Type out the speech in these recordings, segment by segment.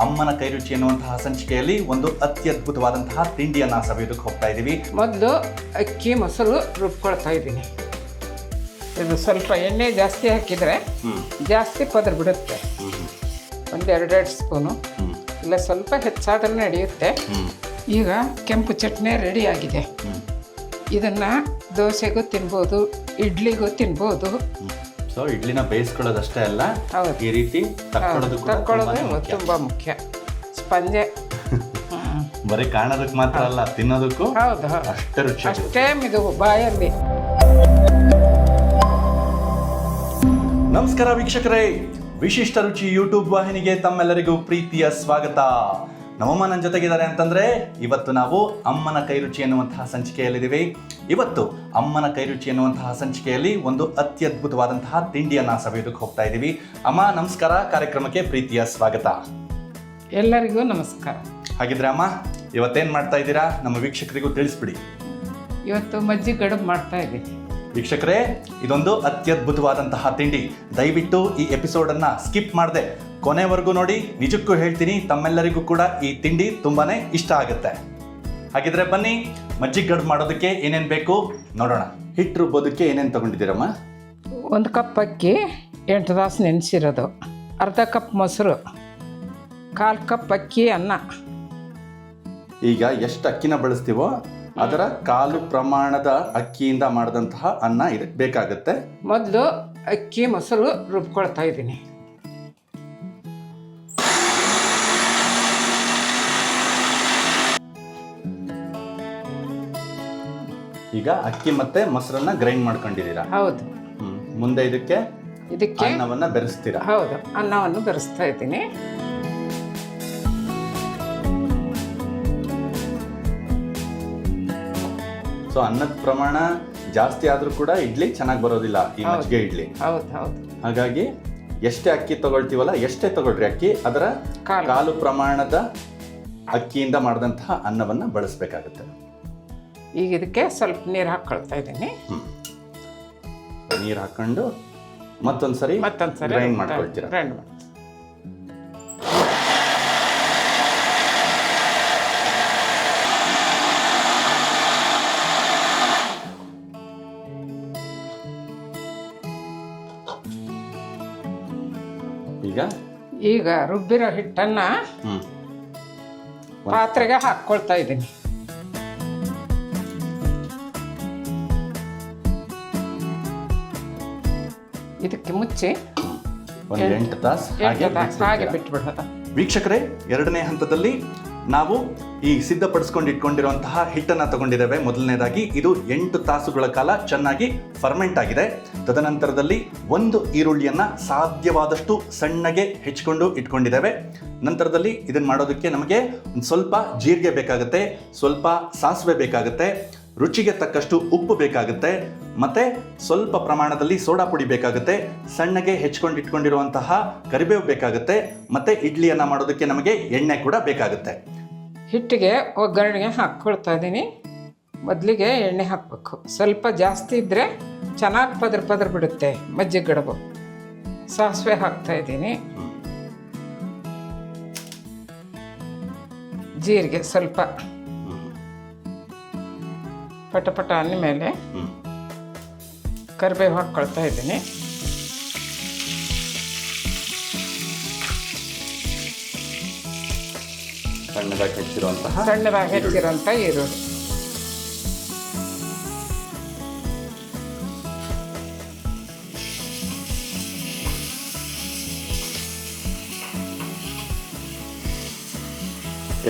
ಅಮ್ಮನ ಕೈರುಚಿ ಎನ್ನುವಂತಹ ಸಂಚಿಕೆಯಲ್ಲಿ ಒಂದು ಅತ್ಯದ್ಭುತವಾದಂತಹ ತಿಂಡಿಯನ್ನ ಸವಿಯೋದಕ್ಕೆ ಹೋಗ್ತಾ ಇದ್ದೀವಿ. ಮೊದಲು ಅಕ್ಕಿ ಮೊಸರು ರುಬ್ಕೊಳ್ತಾ ಇದ್ದೀನಿ. ಇದು ಸ್ವಲ್ಪ ಎಣ್ಣೆ ಜಾಸ್ತಿ ಹಾಕಿದರೆ ಜಾಸ್ತಿ ಪದರ್ ಬಿಡುತ್ತೆ. ಒಂದು 2 ಸ್ಪೂನು ಇಲ್ಲ ಸ್ವಲ್ಪ ಹೆಚ್ಚಾದರೂ ನಡೆಯುತ್ತೆ. ಈಗ ಕೆಂಪು ಚಟ್ನಿ ರೆಡಿ ಆಗಿದೆ. ಇದನ್ನು ದೋಸೆಗೂ ತಿನ್ಬೋದು, ಇಡ್ಲಿಗೂ ತಿನ್ಬೋದು. ಸೊ ಇಡ್ಲಿನ ಬೇಯಿಸ್ಕೊಳ್ಳೋದಷ್ಟೇ ಅಲ್ಲ, ಹೌದು, ಈ ರೀತಿ ತಕ್ಕೊಳ್ಳೋದು ತುಂಬ ಮುಖ್ಯ. ಸ್ಪಂಜೆ ಬರೀ ಕಾಣೋದಕ್ಕೆ ಮಾತ್ರ ಅಲ್ಲ, ತಿನ್ನೋದಕ್ಕೂ ಹೌದು ಅಷ್ಟೇ ರುಚಿ, ಅಷ್ಟೇ ಇದು ಬಾಯಲ್ಲಿ. ನಮಸ್ಕಾರ ವೀಕ್ಷಕರೇ, ವಿಶಿಷ್ಟ ರುಚಿ ಯೂಟ್ಯೂಬ್ ವಾಹಿನಿಗೆ ತಮ್ಮೆಲ್ಲರಿಗೂ ಪ್ರೀತಿಯ ಸ್ವಾಗತ. ನಮ್ಮಮ್ಮ ನನ್ನ ಜೊತೆಗಿದ್ದಾರೆ ಅಂತಂದ್ರೆ ಇವತ್ತು ನಾವು ಅಮ್ಮನ ಕೈರುಚಿ ಎನ್ನುವಂತಹ ಸಂಚಿಕೆಯಲ್ಲಿದ್ದೀವಿ. ಇವತ್ತು ಅಮ್ಮನ ಕೈರುಚಿ ಎನ್ನುವಂತಹ ಸಂಚಿಕೆಯಲ್ಲಿ ಒಂದು ಅತ್ಯದ್ಭುತವಾದಂತಹ ತಿಂಡಿಯನ್ನ ಸವಿಯೋದಕ್ಕೆ ಹೋಗ್ತಾ ಇದ್ದೀವಿ. ಅಮ್ಮ ನಮಸ್ಕಾರ, ಕಾರ್ಯಕ್ರಮಕ್ಕೆ ಪ್ರೀತಿಯ ಸ್ವಾಗತ. ಎಲ್ಲರಿಗೂ ನಮಸ್ಕಾರ. ಹಾಗಿದ್ರೆ ಅಮ್ಮ, ಇವತ್ತೇನು ಮಾಡ್ತಾ ಇದ್ದೀರಾ ನಮ್ಮ ವೀಕ್ಷಕರಿಗೂ ತಿಳಿಸ್ಬಿಡಿ. ಇವತ್ತು ಮಜ್ಜಿಗೆ ಕಡುಬು ಮಾಡ್ತಾ ಇದ್ದೀನಿ. ವೀಕ್ಷಕರೇ, ಇದೊಂದು ಅತ್ಯದ್ಭುತವಾದಂತಹ ತಿಂಡಿ. ದಯವಿಟ್ಟು ಈ ಎಪಿಸೋಡನ್ನು ಸ್ಕಿಪ್ ಮಾಡದೆ ಕೊನೆವರೆಗೂ ನೋಡಿ. ನಿಜಕ್ಕೂ ಹೇಳ್ತೀನಿ, ತಮ್ಮೆಲ್ಲರಿಗೂ ಕೂಡ ಈ ತಿಂಡಿ ತುಂಬಾನೇ ಇಷ್ಟ ಆಗುತ್ತೆ. ಹಾಗಿದ್ರೆ ಬನ್ನಿ, ಮಜ್ಜಿಗೆ ಕಡುಬು ಮಾಡೋದಕ್ಕೆ ಏನೇನು ಬೇಕು ನೋಡೋಣ. ಹಿಟ್ಟು ರುಬ್ಬೋದಕ್ಕೆ ಏನೇನು ತಗೊಂಡಿದ್ದೀರಮ್ಮ? 1 ಕಪ್ ಅಕ್ಕಿ 8 ತಾಸು ನೆನೆಸಿರೋದು, ಅರ್ಧ ಕಪ್ ಮೊಸರು, 1/4 ಕಪ್ ಅಕ್ಕಿ ಅನ್ನ. ಈಗ ಎಷ್ಟು ಅಕ್ಕಿನ ಬಳಸ್ತೀವೋ ಅದರ 1/4 ಪ್ರಮಾಣದ ಅಕ್ಕಿಯಿಂದ ಮಾಡಿದಂತಹ ಅನ್ನ ಇದಕ್ಕೆ ಬೇಕಾಗುತ್ತೆ. ಮೊದಲು ಅಕ್ಕಿ ಮೊಸರು ರುಬ್ಕೊಳ್ತಾ ಇದ್ದೀನಿ. ಈಗ ಅಕ್ಕಿ ಮತ್ತೆ ಮೊಸರನ್ನ ಗ್ರೈಂಡ್ ಮಾಡ್ಕೊಂಡಿದ್ದೀರಾ? ಹೌದು. ಮುಂದೆ ಇದಕ್ಕೆ ಇದಕ್ಕೆ ಅನ್ನವನ್ನ ಬೆರೆಸ್ತೀರಾ? ಹೌದು, ಅನ್ನವನ್ನು ಬೆರೆಸ್ತಾ ಇದ್ದೀನಿ. ಸೊ ಅನ್ನದ ಪ್ರಮಾಣ ಜಾಸ್ತಿ ಆದ್ರೂ ಕೂಡ ಇಡ್ಲಿ ಚೆನ್ನಾಗಿ ಬರೋದಿಲ್ಲ, ಈ ಮಜ್ಜಿಗೆ ಇಡ್ಲಿ. ಹೌದು ಹೌದು. ಹಾಗಾಗಿ ಎಷ್ಟೇ ಅಕ್ಕಿ ತಗೊಳ್ತೀವಲ್ಲ, ಎಷ್ಟೇ ತಗೊಳ್ರಿ ಅಕ್ಕಿ, ಅದರ 1/4 ಪ್ರಮಾಣದ ಅಕ್ಕಿಯಿಂದ ಮಾಡಿದಂತಹ ಅನ್ನವನ್ನ ಬಳಸಬೇಕಾಗುತ್ತೆ. ಈಗ ಇದಕ್ಕೆ ಸ್ವಲ್ಪ ನೀರು ಹಾಕೊಳ್ತಾ ಇದ್ದೀನಿ. ನೀರು ಹಾಕೊಂಡು ಮತ್ತೊಂದ್ಸರಿ ಗ್ರೈಂಡ್ ಮಾಡ್ಕೊಳ್ತೀರಾ? ಗ್ರೈಂಡ್ ಮಾಡಿ. ಈಗ ರುಬ್ಬಿರೋ ಹಿಟ್ಟನ್ನ ಪಾತ್ರೆಗೆ ಹಾಕ್ಕೊಳ್ತಾ ಇದ್ದೀನಿ. ಇದಕ್ಕೆ ಮುಚ್ಚಿ 8 ತಾಸು ಹಾಗೆ ಬಿಟ್ಬಿಡೋದು. ವೀಕ್ಷಕರೇ, 2ನೇ ಹಂತದಲ್ಲಿ ನಾವು ಈ ಸಿದ್ಧಪಡಿಸ್ಕೊಂಡು ಇಟ್ಕೊಂಡಿರುವಂತಹ ಹಿಟ್ಟನ್ನು ತಗೊಂಡಿದ್ದೇವೆ. ಮೊದಲನೇದಾಗಿ ಇದು 8 ತಾಸುಗಳ ಕಾಲ ಚೆನ್ನಾಗಿ ಫರ್ಮೆಂಟ್ ಆಗಿದೆ. ತದನಂತರದಲ್ಲಿ 1 ಈರುಳ್ಳಿಯನ್ನು ಸಾಧ್ಯವಾದಷ್ಟು ಸಣ್ಣಗೆ ಹೆಚ್ಚಿಕೊಂಡು ಇಟ್ಕೊಂಡಿದ್ದೇವೆ. ನಂತರದಲ್ಲಿ ಇದನ್ನು ಮಾಡೋದಕ್ಕೆ ನಮಗೆ ಒಂದು ಸ್ವಲ್ಪ ಜೀರಿಗೆ ಬೇಕಾಗುತ್ತೆ, ಸ್ವಲ್ಪ ಸಾಸಿವೆ ಬೇಕಾಗುತ್ತೆ, ರುಚಿಗೆ ತಕ್ಕಷ್ಟು ಉಪ್ಪು ಬೇಕಾಗುತ್ತೆ, ಮತ್ತೆ ಸ್ವಲ್ಪ ಪ್ರಮಾಣದಲ್ಲಿ ಸೋಡಾ ಪುಡಿ ಬೇಕಾಗುತ್ತೆ, ಸಣ್ಣಗೆ ಹೆಚ್ಕೊಂಡು ಇಟ್ಕೊಂಡಿರುವಂತಹ ಕರಿಬೇವು ಬೇಕಾಗುತ್ತೆ, ಮತ್ತೆ ಇಡ್ಲಿಯನ್ನು ಮಾಡೋದಕ್ಕೆ ನಮಗೆ ಎಣ್ಣೆ ಕೂಡ ಬೇಕಾಗುತ್ತೆ. ಹಿಟ್ಟಿಗೆ ಒಗ್ಗರಣೆಗೆ ಹಾಕ್ಕೊಳ್ತಾ ಇದ್ದೀನಿ. ಮೊದಲಿಗೆ ಎಣ್ಣೆ ಹಾಕಬೇಕು. ಸ್ವಲ್ಪ ಜಾಸ್ತಿ ಇದ್ದರೆ ಚೆನ್ನಾಗಿ ಪದರ ಬಿಡುತ್ತೆ ಮಜ್ಜಿಗೆ ಕಡುಬು. ಸಾಸಿವೆ ಹಾಕ್ತಾ ಇದ್ದೀನಿ. ಜೀರಿಗೆ ಸ್ವಲ್ಪ ಪಟ ಅನ್ನ ಮೇಲೆ ಕರಿಬೇವು ಹಾಕ್ಕೊಳ್ತಾ ಇದ್ದೀನಿ. ಸಣ್ಣದಾಗಿ ಹೆಚ್ಚಿರುವಂಥ ಈರುಳ್ಳಿ.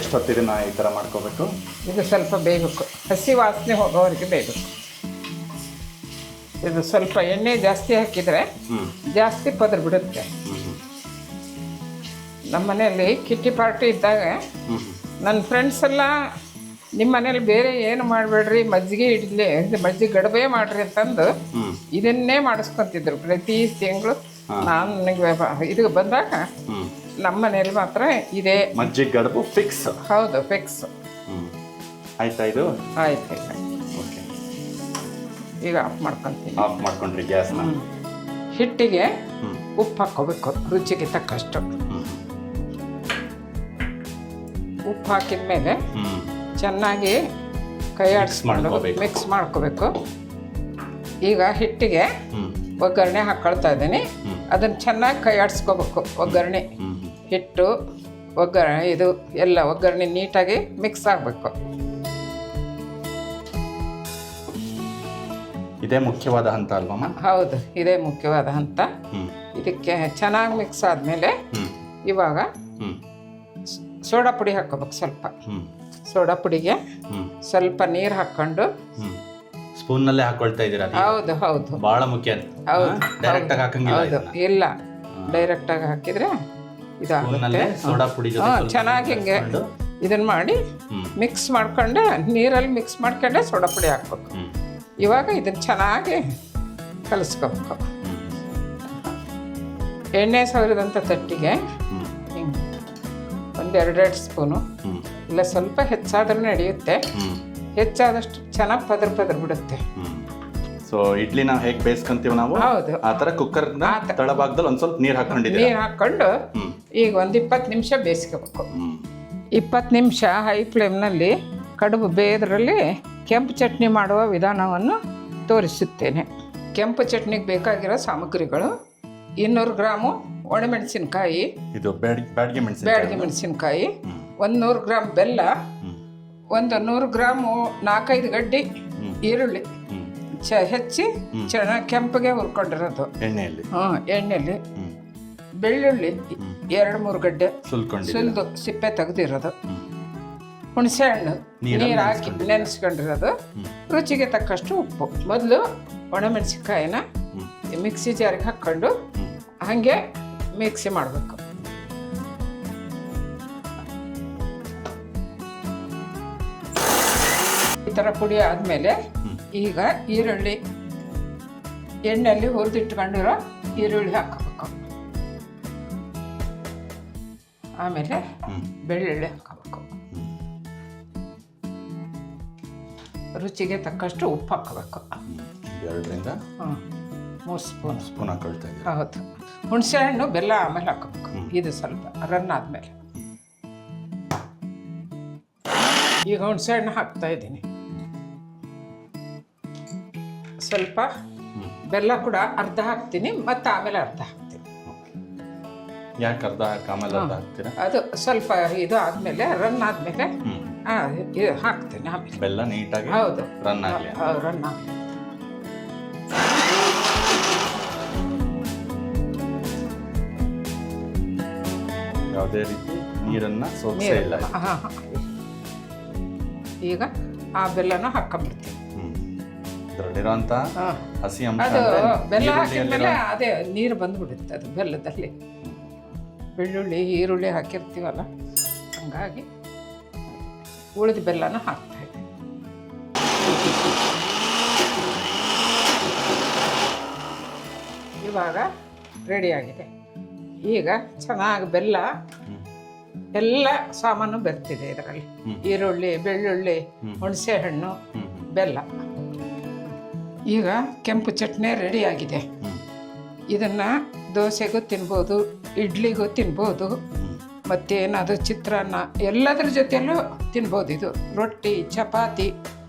ಎಷ್ಟೊತ್ತಿಗೆ ನಾ ಈ ಥರ ಮಾಡ್ಕೋಬೇಕು? ಇದು ಸ್ವಲ್ಪ ಬೇಯಬೇಕು, ಹಸಿ ವಾಸನೆ ಹೋಗೋವರೆಗೆ ಬೇಯಬೇಕು. ಇದು ಸ್ವಲ್ಪ ಎಣ್ಣೆ ಜಾಸ್ತಿ ಹಾಕಿದರೆ ಜಾಸ್ತಿ ಪದರ ಬಿಡುತ್ತೆ. ನಮ್ಮ ಮನೆಯಲ್ಲಿ ಕಿಟ್ಟಿ ಪಾರ್ಟಿ ಇದ್ದಾಗ ನನ್ನ ಫ್ರೆಂಡ್ಸ್ ಎಲ್ಲ ನಿಮ್ಮ ಮನೇಲಿ ಬೇರೆ ಏನು ಮಾಡಬೇಡ್ರಿ, ಮಜ್ಜಿಗೆ ಇಡ್ಲಿ ಮಜ್ಜಿಗೆ ಗಡಬೆ ಮಾಡ್ರಿ ಅಂತಂದು ಇದನ್ನೇ ಮಾಡಿಸ್ಕೊತಿದ್ರು ಪ್ರತಿ ತಿಂಗಳು. ನಾನು ನನಗೆ ಇದು ಬಂದಾಗ ನಮ್ಮ ಮನೇಲಿ ಮಾತ್ರ ಇದೇ ಮಜ್ಜಿಗೆ ಗಡಬು ಫಿಕ್ಸ್. ಹೌದು, ಫಿಕ್ಸ್. ಆಯ್ತಾ? ಇದು ಆಯ್ತು. ಓಕೆ, ಈಗ ಆಫ್ ಮಾಡ್ಕೊತೀನಿ. ಆಫ್ ಮಾಡ್ಕೊಂಡ್ರಿ ಗ್ಯಾಸ್ನ. ಹಿಟ್ಟಿಗೆ ಉಪ್ಪು ಹಾಕ್ಕೋಬೇಕು ರುಚಿಗೆ ತಕ್ಕಷ್ಟು. ಉಪ್ಪು ಹಾಕಿದ ಮೇಲೆ ಹ್ಮ್ ಚೆನ್ನಾಗಿ ಕೈ ಆಡಿಸ್ಕೊಂಡು ಮಾಡ್ಕೋಬೇಕು. ಮಿಕ್ಸ್ ಮಾಡ್ಕೋಬೇಕು. ಈಗ ಹಿಟ್ಟಿಗೆ ಹ್ಮ್ ಒಗ್ಗರಣೆ ಹಾಕ್ಕೊಳ್ತಾ ಇದ್ದೀನಿ. ಹ್ಮ್. ಅದನ್ನು ಚೆನ್ನಾಗಿ ಕೈ ಆಡಿಸ್ಕೋಬೇಕು. ಒಗ್ಗರಣೆ ಹ್ಮ್ ಹಿಟ್ಟು ಇದು ಎಲ್ಲ ಒಗ್ಗರಣೆ ನೀಟಾಗಿ ಮಿಕ್ಸ್ ಆಗಬೇಕು. ಇದೇ ಮುಖ್ಯವಾದ ಹಂತ ಅಲ್ವಮ್ಮ? ಹೌದು, ಇದೇ ಮುಖ್ಯವಾದ ಹಂತ. ಹ್ಮ್ ಇದಕ್ಕೆ ಚೆನ್ನಾಗಿ ಮಿಕ್ಸ್ ಆದಮೇಲೆ ಹ್ಮ್ ಇವಾಗ ಹ್ಮ್ ಸೋಡಾ ಪುಡಿ ಹಾಕ್ಕೋಬೇಕು. ಸ್ವಲ್ಪ ಹ್ಮ್ ಸೋಡಾ ಪುಡಿಗೆ ಹ್ಮ್ ಸ್ವಲ್ಪ ನೀರು ಹಾಕ್ಕೊಂಡು. ಹ್ಮ್ ಸ್ಪೂನ್ನಲ್ಲೇ ಹಾಕೊಳ್ತಾ ಇದ್ದೀರಾ? ಹೌದು ಹೌದು ಬಹಳ ಮುಖ್ಯ. ಹೌದು ಡೈರೆಕ್ಟ್ ಆಗಿ ಹಾಕಂಗಿಲ್ಲ ಹೌದು, ಇದನ್ನ. ಇಲ್ಲ ಡೈರೆಕ್ಟಾಗಿ ಹಾಕಿದರೆ ಇದಾಗುತ್ತೆ. ಸ್ಪೂನ್ನಲ್ಲೇ ಸೋಡಾ ಪುಡಿ ಜೊತೆ ಹಾಂ, ಸ್ವಲ್ಪ ಚೆನ್ನಾಗಿ ಹಿಂಗೆ ಹಾಕ್ಕೊಂಡು, ಇದನ್ನು ಮಾಡಿ ಹ್ಮ್ ಮಿಕ್ಸ್ ಮಾಡ್ಕೊಂಡೆ ನೀರಲ್ಲಿ ಮಿಕ್ಸ್ ಮಾಡ್ಕೊಂಡೆ ಸೋಡಾ ಪುಡಿ ಹಾಕ್ಬೇಕು. ಹ್ಮ್ ಇವಾಗ ಇದನ್ನು ಚೆನ್ನಾಗಿ ಕಲಿಸ್ಕೋಬೇಕು. ಹ್ಮ್ ಎಣ್ಣೆ ಸವರಿದಂಥ ತಟ್ಟಿಗೆ ಹ್ಮ್ ಹಿಂಗೆ ಒಂದು 2 ಸ್ಪೂನು, ಹ್ಮ್ ಇಲ್ಲ ಸ್ವಲ್ಪ ಹೆಚ್ಚಾದ್ರೂ ನಡೆಯುತ್ತೆ. ಹ್ಮ್ ಹೆಚ್ಚಾದಷ್ಟು ಚೆನ್ನಾಗಿ ಪದರ ಬಿಡುತ್ತೆ. ಹ್ಮ್ ಸೊ ಇಡ್ಲಿ ನಾವು ಹೇಗೆ ಬೇಯಿಸ್ಕೊಂತೀವಿ ನಾವು ಹೌದು, ಆ ತರ ಕುಕ್ಕರ್ ತಳಭಾಗದಲ್ಲಿ ಒಂದ್ ಸ್ವಲ್ಪ ನೀರು ಹಾಕೊಂಡಿದ್ದೀರಾ? ನೀರು ಹಾಕ್ಕೊಂಡು ಹ್ಮ್ ಈಗ ಒಂದು 20 ನಿಮಿಷ ಬೇಯಿಸ್ಕೋಬೇಕು. ಹ್ಮ್ 20 ನಿಮಿಷ ಹೈ ಫ್ಲೇಮ್ನಲ್ಲಿ ಕಡುಬು ಬೇಯದ್ರಲ್ಲಿ ಕೆಂಪು ಚಟ್ನಿ ಮಾಡುವ ವಿಧಾನವನ್ನು ತೋರಿಸುತ್ತೇನೆ. ಕೆಂಪು ಚಟ್ನಿಗೆ ಬೇಕಾಗಿರೋ ಸಾಮಗ್ರಿಗಳು: 200 ಗ್ರಾಮು ಒಣಮೆಣಸಿನ್ಕಾಯಿ, ಇದು ಬ್ಯಾಡ್ಗೆ ಮೆಣಸಿನ, ಬ್ಯಾಡಗಿ ಮೆಣಸಿನ್ಕಾಯಿ, 100 ಗ್ರಾಮ್ ಬೆಲ್ಲ, ಒಂದು 100 ಗ್ರಾಮು 4-5 ಗಡ್ಡೆ ಈರುಳ್ಳಿ ಹೆಚ್ಚಿ ಚೆನ್ನಾಗಿ ಕೆಂಪಗೆ ಹುರ್ಕೊಂಡಿರೋದು ಎಣ್ಣೆಯಲ್ಲಿ. ಎಣ್ಣೆಯಲ್ಲಿ. ಬೆಳ್ಳುಳ್ಳಿ 2-3 ಗಡ್ಡೆ ಸುಲಿದು ಸಿಪ್ಪೆ ತೆಗೆದಿರೋದು. ಹುಣಸೆ ಹಣ್ಣು ನೀರು ಹಾಕಿ ನೆನೆಸ್ಕೊಂಡಿರೋದು. ರುಚಿಗೆ ತಕ್ಕಷ್ಟು ಉಪ್ಪು. ಮೊದಲು ಒಣಮೆಣಸಿನ್ಕಾಯಿನ ಮಿಕ್ಸಿ ಜಾರಿಗೆ ಹಾಕ್ಕೊಂಡು ಹಾಗೆ ಮಿಕ್ಸಿ ಮಾಡಬೇಕು. ಈ ಥರ ಪುಡಿ ಆದಮೇಲೆ ಈಗ ಈರುಳ್ಳಿ, ಎಣ್ಣೆಯಲ್ಲಿ ಹುರಿದಿಟ್ಕೊಂಡಿರೋ ಈರುಳ್ಳಿ ಹಾಕಬೇಕು. ಆಮೇಲೆ ಬೆಳ್ಳುಳ್ಳಿ ಹಾಕಬೇಕು. ರುಚಿಗೆ ತಕ್ಕಷ್ಟು ಉಪ್ಪು ಹಾಕಬೇಕು. 2ರಿಂದ 3 ಸ್ಪೂನ್ ಹಾಕೊಳ್ತಾ ಇದ್ದೀವಿ. ಹೌದು. ಹುಣಸೆ ಹಣ್ಣು ಬೆಲ್ಲ ಆಮೇಲೆ ಹಾಕಬೇಕು. ಇದು ಸ್ವಲ್ಪ ರನ್ ಆದಮೇಲೆ. ಈಗ ಹುಣಸೆ ಹಣ್ಣು ಹಾಕ್ತಾ ಇದ್ದೀನಿ. ಸ್ವಲ್ಪ ಬೆಲ್ಲ ಕೂಡ ಅರ್ಧ ಹಾಕ್ತೀನಿ, ಮತ್ತು ಆಮೇಲೆ ಅರ್ಧ ಹಾಕ್ತೀನಿ. ಯಾಕೆ ಅರ್ಧ ಆಮೇಲೆ ಅರ್ಧ ಹಾಕ್ತೀರಾ? ಅದು ಸ್ವಲ್ಪ ಇದು ಆದಮೇಲೆ ರನ್ ಆದಮೇಲೆ ಇದು ಹಾಕ್ತೀನಿ ಆಮೇಲೆ. ಬೆಲ್ಲ ನೀಟಾಗಿ ಹೌದು, ರನ್ ಆಗಲಿ. ರನ್ ಆಗಲಿ. ಯಾವುದೇ ರೀತಿ ನೀರನ್ನ ಸೋಸೇ ಇಲ್ಲ. ಈಗ ಆ ಬೆಲ್ಲನ ಹಾಕೊಂಡ್ಬಿಡ್ತೀನಿ. ಇದರಲ್ಲಿರೋಂಥ ಹಸಿ ಅಂಶ ಅದು ಬೆಲ್ಲ ಹಾಕಿದ್ಮೇಲೆ ಅದೇ ನೀರು ಬಂದ್ಬಿಡುತ್ತೆ ಅದು ಬೆಲ್ಲದಲ್ಲಿ. ಬೆಳ್ಳುಳ್ಳಿ ಈರುಳ್ಳಿ ಹಾಕಿರ್ತೀವಲ್ಲ, ಹಂಗಾಗಿ ಉಳಿದ ಬೆಲ್ಲನ ಹಾಕ್ತಾ ಇದ್ದೀನಿ. ಇವಾಗ ರೆಡಿಯಾಗಿದೆ. ಈಗ ಚೆನ್ನಾಗಿ ಬೆಲ್ಲ ಎಲ್ಲ ಸಾಮಾನು ಬೆರ್ತಿದೆ ಇದರಲ್ಲಿ. ಈರುಳ್ಳಿ, ಬೆಳ್ಳುಳ್ಳಿ, ಹುಣಸೆ ಹಣ್ಣು, ಬೆಲ್ಲ. ಈಗ ಕೆಂಪು ಚಟ್ನಿ ರೆಡಿಯಾಗಿದೆ. ಇದನ್ನು ದೋಸೆಗೂ ತಿನ್ಬೋದು, ಇಡ್ಲಿಗೂ ತಿನ್ಬೋದು, ಮತ್ತೇನಾದರೂ ಚಿತ್ರಾನ್ನ ಎಲ್ಲದರ ಜೊತೆಯಲ್ಲೂ ತಿನ್ಬೋದು. ಇದು ರೊಟ್ಟಿ, ಚಪಾತಿ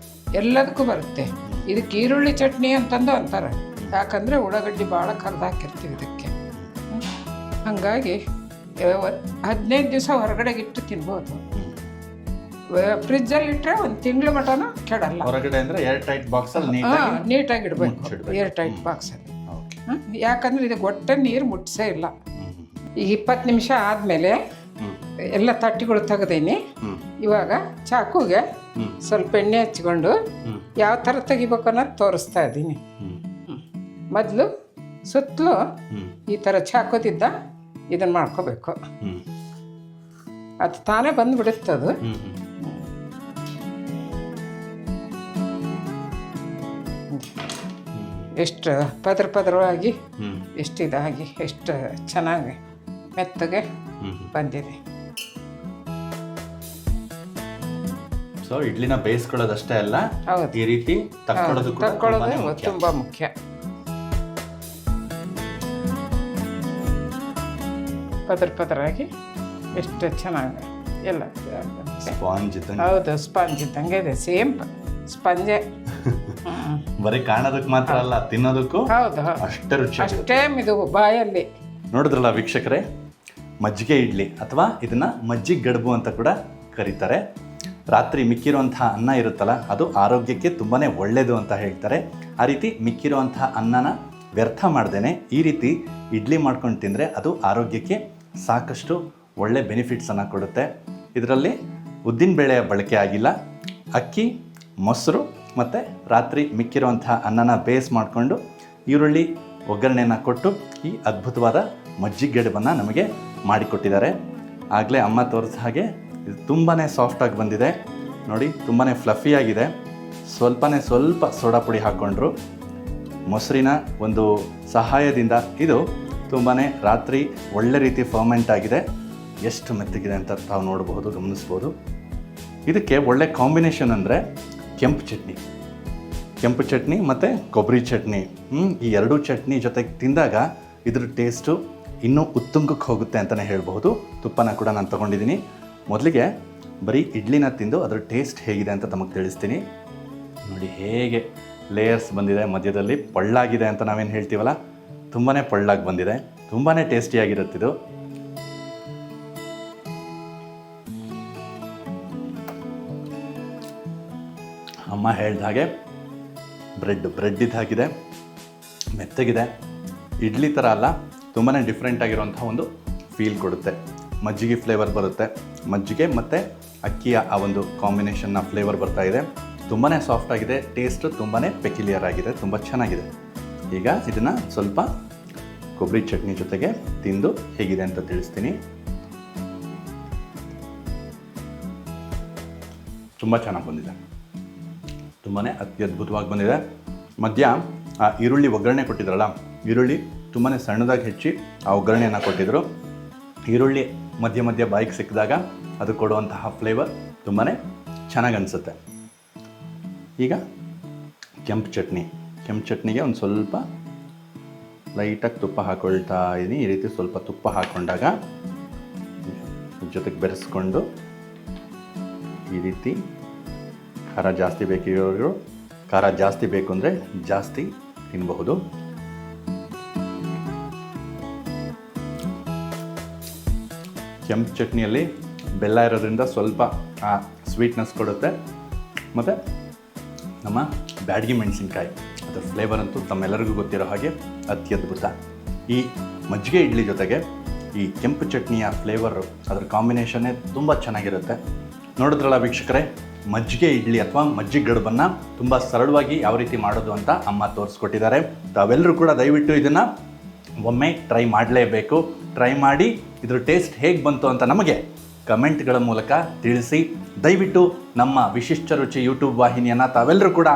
ಎಲ್ಲದಕ್ಕೂ ಬರುತ್ತೆ. ಇದಕ್ಕೆ ಈರುಳ್ಳಿ ಚಟ್ನಿ ಅಂತಂದು ಅಂತಾರೆ, ಯಾಕಂದರೆ ಉಳ್ಳಾಗಡ್ಡಿ ಭಾಳ ಕರ್ದು ಹಾಕಿರ್ತೀವಿ ಇದಕ್ಕೆ. ಹಾಗಾಗಿ 15 ದಿವಸ ಹೊರಗಡೆಗೆ ಇಟ್ಟು ತಿನ್ಬೋದು. ಫ್ರಿಜ್ಜಲ್ಲಿ ಇಟ್ಟರೆ 1 ತಿಂಗಳು ಮಟನೂ ಕೆಡಲ್ಲ. ಹೊರಗಡೆ ಅಂದರೆ ಏರ್ ಟೈಟ್ ಬಾಕ್ಸಲ್ಲಿ ನೀಟಾಗಿ ಇಡಬೇಕು, ಏರ್ ಟೈಟ್ ಬಾಕ್ಸಲ್ಲಿ. ಯಾಕಂದರೆ ಇದಕ್ಕೆ ಒಟ್ಟೆ ನೀರು ಮುಟ್ಟಿಸೇ ಇಲ್ಲ. ಈಗ 20 ನಿಮಿಷ ಆದಮೇಲೆ ಎಲ್ಲ ತಟ್ಟಿಗಳು ತೆಗೆದೀನಿ. ಇವಾಗ ಚಾಕುಗೆ ಸ್ವಲ್ಪ ಎಣ್ಣೆ ಹಚ್ಕೊಂಡು ಯಾವ ಥರ ತೆಗಿಬೇಕು ಅನ್ನೋದು ತೋರಿಸ್ತಾ ಇದ್ದೀನಿ. ಮೊದಲು ಸುತ್ತಲೂ ಈ ಥರ ಚಾಕೋದಿದ್ದ ಇದನ್ನು ಮಾಡ್ಕೋಬೇಕು. ಅದು ತಾನೇ ಬಂದುಬಿಡುತ್ತದು. ಎಷ್ಟು ಪದರವಾಗಿ, ಎಷ್ಟು ಇದಾಗಿ, ಎಷ್ಟು ಚೆನ್ನಾಗಿ ಮೆತ್ತಗೆ ಬಂದಿದೆ. ಸೊ ಇಡ್ಲಿನ ಬೇಯಿಸ್ಕೊಳ್ಳೋದಷ್ಟೇ ಅಲ್ಲ, ಹೌದು, ಈ ರೀತಿ ತಕ್ಕೊಳ್ಳೋದು ತುಂಬ ಮುಖ್ಯ. ಪದರಾಗಿ ಎಷ್ಟು ಚೆನ್ನಾಗಿ ಎಲ್ಲ ಸ್ಪಾಂಜ್ ಇದ್ದಂಗೆ. ಹೌದು, ಸ್ಪಂಜ್ ಇದ್ದಂಗೆ ಇದೆ, ಸೇಮ್ ಸ್ಪಂಜೆ. ಬರೀ ಕಾಣೋದಕ್ಕೆ ಮಾತ್ರ ಅಲ್ಲ, ತಿನ್ನೋದಕ್ಕೂ ಹೌದು ಅಷ್ಟೇ ರುಚಿ. ಅಷ್ಟೇ ಇದು ಬಾಯಲ್ಲಿ. ನೋಡಿದ್ರಲ್ಲ ವೀಕ್ಷಕರೇ, ಮಜ್ಜಿಗೆ ಇಡ್ಲಿ ಅಥವಾ ಇದನ್ನ ಮಜ್ಜಿಗೆ ಗಡುಬು ಅಂತ ಕೂಡ ಕರೀತಾರೆ. ರಾತ್ರಿ ಮಿಕ್ಕಿರುವಂತಹ ಅನ್ನ ಇರುತ್ತಲ್ಲ, ಅದು ಆರೋಗ್ಯಕ್ಕೆ ತುಂಬಾ ಒಳ್ಳೆಯದು ಅಂತ ಹೇಳ್ತಾರೆ. ಆ ರೀತಿ ಮಿಕ್ಕಿರುವಂತಹ ಅನ್ನನ ವ್ಯರ್ಥ ಮಾಡ್ದೇನೆ ಈ ರೀತಿ ಇಡ್ಲಿ ಮಾಡ್ಕೊಂಡು ತಿಂದರೆ ಅದು ಆರೋಗ್ಯಕ್ಕೆ ಸಾಕಷ್ಟು ಒಳ್ಳೆ ಬೆನಿಫಿಟ್ಸನ್ನು ಕೊಡುತ್ತೆ. ಇದರಲ್ಲಿ ಉದ್ದಿನಬೇಳೆಯ ಬಳಕೆ ಆಗಿಲ್ಲ. ಅಕ್ಕಿ, ಮೊಸರು ಮತ್ತು ರಾತ್ರಿ ಮಿಕ್ಕಿರುವಂತಹ ಅನ್ನನ ಬೇಸ್ ಮಾಡಿಕೊಂಡು ಈರುಳ್ಳಿ ಒಗ್ಗರಣೆಯನ್ನು ಕೊಟ್ಟು ಈ ಅದ್ಭುತವಾದ ಮಜ್ಜಿಗೆ ಗಡುಬನ್ನು ನಮಗೆ ಮಾಡಿಕೊಟ್ಟಿದ್ದಾರೆ. ಆಗಲೇ ಅಮ್ಮ ತೋರಿಸ ಹಾಗೆ ಇದು ತುಂಬಾ ಸಾಫ್ಟಾಗಿ ಬಂದಿದೆ ನೋಡಿ, ತುಂಬಾ ಫ್ಲಫಿಯಾಗಿದೆ. ಸ್ವಲ್ಪ ಸೋಡಾ ಪುಡಿ ಹಾಕ್ಕೊಂಡ್ರು. ಮೊಸರಿನ ಒಂದು ಸಹಾಯದಿಂದ ಇದು ತುಂಬಾ ರಾತ್ರಿ ಒಳ್ಳೆ ರೀತಿ ಫರ್ಮೆಂಟ್ ಆಗಿದೆ. ಎಷ್ಟು ಮೆತ್ತಗಿದೆ ಅಂತ ತಾವು ನೋಡಬಹುದು, ಗಮನಿಸ್ಬೋದು. ಇದಕ್ಕೆ ಒಳ್ಳೆ ಕಾಂಬಿನೇಷನ್ ಅಂದರೆ ಕೆಂಪು ಚಟ್ನಿ ಮತ್ತು ಕೊಬ್ಬರಿ ಚಟ್ನಿ. ಈ ಎರಡೂ ಚಟ್ನಿ ಜೊತೆಗೆ ತಿಂದಾಗ ಇದ್ರ ಟೇಸ್ಟು ಇನ್ನೂ ಉತ್ತುಂಗಕ್ಕೆ ಹೋಗುತ್ತೆ ಅಂತಲೇ ಹೇಳ್ಬಹುದು. ತುಪ್ಪನ ಕೂಡ ನಾನು ತೊಗೊಂಡಿದ್ದೀನಿ. ಮೊದಲಿಗೆ ಬರೀ ಇಡ್ಲಿನ ತಿಂದು ಅದರ ಟೇಸ್ಟ್ ಹೇಗಿದೆ ಅಂತ ತಮಗೆ ತಿಳಿಸ್ತೀನಿ. ನೋಡಿ ಹೇಗೆ ಲೇಯರ್ಸ್ ಬಂದಿದೆ, ಮಧ್ಯದಲ್ಲಿ ಪಳ್ಳಾಗಿದೆ ಅಂತ ನಾವೇನು ಹೇಳ್ತೀವಲ್ಲ, ತುಂಬಾ ಪಳ್ಳಾಗಿ ಬಂದಿದೆ. ತುಂಬಾ ಟೇಸ್ಟಿಯಾಗಿರುತ್ತಿದ್ದು. ಅಮ್ಮ ಹೇಳ್ದ ಹಾಗೆ ಬ್ರೆಡ್ ಇದ್ದಾಗಿದೆ, ಮೆತ್ತಗಿದೆ. ಇಡ್ಲಿ ಥರ ಅಲ್ಲ, ತುಂಬಾ ಡಿಫ್ರೆಂಟ್ ಆಗಿರುವಂಥ ಒಂದು ಫೀಲ್ ಕೊಡುತ್ತೆ. ಮಜ್ಜಿಗೆ ಫ್ಲೇವರ್ ಬರುತ್ತೆ, ಮಜ್ಜಿಗೆ ಮತ್ತು ಅಕ್ಕಿಯ ಆ ಒಂದು ಕಾಂಬಿನೇಷನ್ನ ಫ್ಲೇವರ್ ಬರ್ತಾ ಇದೆ. ತುಂಬಾ ಸಾಫ್ಟ್ ಆಗಿದೆ, ಟೇಸ್ಟು ತುಂಬಾ ಪೆಕ್ಯುಲಿಯರ್ ಆಗಿದೆ, ತುಂಬ ಚೆನ್ನಾಗಿದೆ. ಈಗ ಇದನ್ನು ಸ್ವಲ್ಪ ಕೊಬ್ಬರಿ ಚಟ್ನಿ ಜೊತೆಗೆ ತಿಂದು ಹೇಗಿದೆ ಅಂತ ತಿಳಿಸ್ತೀನಿ. ತುಂಬ ಚೆನ್ನಾಗಿ ಬಂದಿದೆ, ತುಂಬಾ ಅತ್ಯದ್ಭುತವಾಗಿ ಬಂದಿದೆ. ಮಧ್ಯ ಆ ಈರುಳ್ಳಿ ಒಗ್ಗರಣೆ ಕೊಟ್ಟಿದ್ರಲ್ಲ, ಈರುಳ್ಳಿ ತುಂಬಾ ಸಣ್ಣದಾಗಿ ಹೆಚ್ಚಿ ಆ ಒಗ್ಗರಣೆಯನ್ನು ಕೊಟ್ಟಿದ್ದರು. ಈರುಳ್ಳಿ ಮಧ್ಯ ಬಾಯಿಗೆ ಸಿಕ್ಕಿದಾಗ ಅದು ಕೊಡುವಂತಹ ಫ್ಲೇವರ್ ತುಂಬಾ ಚೆನ್ನಾಗಿ ಅನಿಸುತ್ತೆ. ಈಗ ಕೆಂಪು ಚಟ್ನಿಗೆ ಒಂದು ಸ್ವಲ್ಪ ಲೈಟಾಗಿ ತುಪ್ಪ ಹಾಕ್ಕೊಳ್ತಾ ಇದ್ದೀನಿ. ಈ ರೀತಿ ಸ್ವಲ್ಪ ತುಪ್ಪ ಹಾಕ್ಕೊಂಡಾಗ ಜೊತೆಗೆ ಬೆರೆಸ್ಕೊಂಡು ಈ ರೀತಿ ಖಾರ ಜಾಸ್ತಿ ಬೇಕಿರೋರು ಖಾರ ಜಾಸ್ತಿ ಬೇಕು ಅಂದರೆ ಜಾಸ್ತಿ ತಿನ್ನಬಹುದು. ಕೆಂಪು ಚಟ್ನಿಯಲ್ಲಿ ಬೆಲ್ಲ ಇರೋದ್ರಿಂದ ಸ್ವಲ್ಪ ಆ ಸ್ವೀಟ್ನೆಸ್ ಕೊಡುತ್ತೆ. ಮತ್ತು ನಮ್ಮ ಬ್ಯಾಡಗಿ ಮೆಣಸಿನ್ಕಾಯಿ ಅದರ ಫ್ಲೇವರ್ ಅಂತೂ ತಮ್ಮೆಲ್ಲರಿಗೂ ಗೊತ್ತಿರೋ ಹಾಗೆ ಅತ್ಯದ್ಭುತ. ಈ ಮಜ್ಜಿಗೆ ಇಡ್ಲಿ ಜೊತೆಗೆ ಈ ಕೆಂಪು ಚಟ್ನಿಯ ಫ್ಲೇವರು, ಅದರ ಕಾಂಬಿನೇಷನ್ನೇ ತುಂಬ ಚೆನ್ನಾಗಿರುತ್ತೆ. ನೋಡಿದ್ರಲ್ಲ ವೀಕ್ಷಕರೇ, ಮಜ್ಜಿಗೆ ಇಡ್ಲಿ ಅಥವಾ ಮಜ್ಜಿಗೆ ಗಡುಬನ್ನು ತುಂಬ ಸರಳವಾಗಿ ಯಾವ ರೀತಿ ಮಾಡೋದು ಅಂತ ಅಮ್ಮ ತೋರಿಸ್ಕೊಟ್ಟಿದ್ದಾರೆ. ತಾವೆಲ್ಲರೂ ಕೂಡ ದಯವಿಟ್ಟು ಇದನ್ನು ಒಮ್ಮೆ ಟ್ರೈ ಮಾಡಲೇಬೇಕು. ಟ್ರೈ ಮಾಡಿ ಇದ್ರ ಟೇಸ್ಟ್ ಹೇಗೆ ಬಂತು ಅಂತ ನಮಗೆ ಕಮೆಂಟ್ಗಳ ಮೂಲಕ ತಿಳಿಸಿ. ದಯವಿಟ್ಟು ನಮ್ಮ ವಿಶಿಷ್ಟ ರುಚಿ ಯೂಟ್ಯೂಬ್ ವಾಹಿನಿಯನ್ನು ತಾವೆಲ್ಲರೂ ಕೂಡ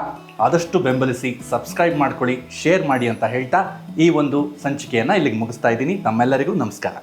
ಆದಷ್ಟು ಬೆಂಬಲಿಸಿ, ಸಬ್ಸ್ಕ್ರೈಬ್ ಮಾಡ್ಕೊಳ್ಳಿ, ಶೇರ್ ಮಾಡಿ ಅಂತ ಹೇಳ್ತಾ ಈ ಒಂದು ಸಂಚಿಕೆಯನ್ನು ಇಲ್ಲಿಗೆ ಮುಗಿಸ್ತಾ ಇದ್ದೀನಿ. ತಮ್ಮೆಲ್ಲರಿಗೂ ನಮಸ್ಕಾರ.